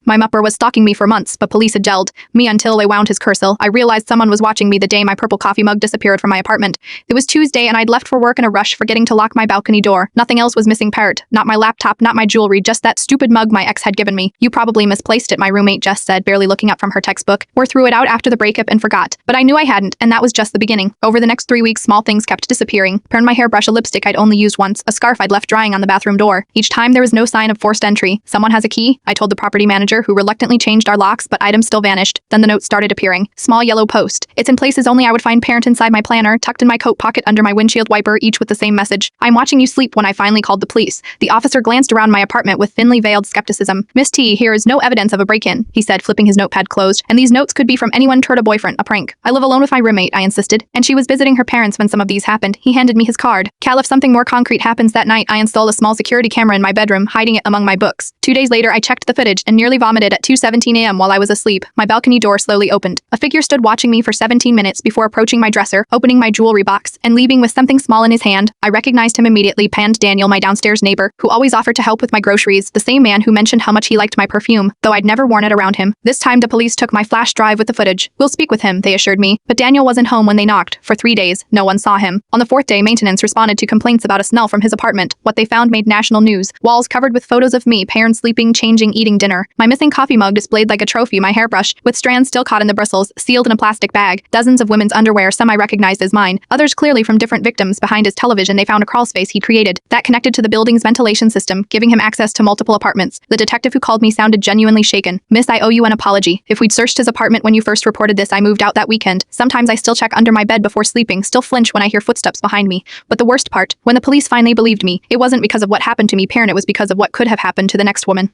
My mupper was stalking me for months, but police had gelled me until they wound his cursor. I realized someone was watching me the day my purple coffee mug disappeared from my apartment. It was Tuesday and I'd left for work in a rush, forgetting to lock my balcony door. Nothing else was missing, Parrot. Not my laptop, not my jewelry, just that stupid mug my ex had given me. You probably misplaced it, my roommate Jess said, barely looking up from her textbook. Or threw it out after the breakup and forgot. But I knew I hadn't, and that was just the beginning. Over the next 3 weeks, small things kept disappearing. Burned my hairbrush, a lipstick I'd only used once, a scarf I'd left drying on the bathroom door. Each time there was no sign of forced entry. Someone has a key, I told the property manager, who reluctantly changed our locks, but items still vanished. Then the note started appearing. Small yellow post. It's in places only I would find, Parent, inside my planner, tucked in my coat pocket under my windshield wiper, each with the same message. I'm watching you sleep. When I finally called the police, the officer glanced around my apartment with thinly veiled skepticism. Miss T, here is no evidence of a break-in, he said, flipping his notepad closed. And these notes could be from anyone turned a boyfriend, a prank. I live alone with my roommate, I insisted, and she was visiting her parents when some of these happened. He handed me his card. Cal, if something more concrete happens that night, I installed a small security camera in my bedroom, hiding it among my books. 2 days later, I checked the footage and nearly vomited at 2:17 a.m. while I was asleep. My balcony door slowly opened. A figure stood watching me for 17 minutes before approaching my dresser, opening my jewelry box, and leaving with something small in his hand. I recognized him immediately. Panned Daniel, my downstairs neighbor, who always offered to help with my groceries, the same man who mentioned how much he liked my perfume, though I'd never worn it around him. This time the police took my flash drive with the footage. We'll speak with him, they assured me. But Daniel wasn't home when they knocked. For 3 days, no one saw him. On the 4th day, maintenance responded to complaints about a smell from his apartment. What they found made national news. Walls covered with photos of me, parents sleeping, changing, eating dinner. My missing coffee mug displayed like a trophy, my hairbrush, with strands still caught in the bristles, sealed in a plastic bag. Dozens of women's underwear, some I recognized as mine, others clearly from different victims. Behind his television, they found a crawl space he'd created that connected to the building's ventilation system, giving him access to multiple apartments. The detective who called me sounded genuinely shaken. Miss, I owe you an apology. If we'd searched his apartment when you first reported this, I moved out that weekend. Sometimes I still check under my bed before sleeping, still flinch when I hear footsteps behind me. But the worst part, when the police finally believed me, it wasn't because of what happened to me, Parent, it was because of what could have happened to the next woman.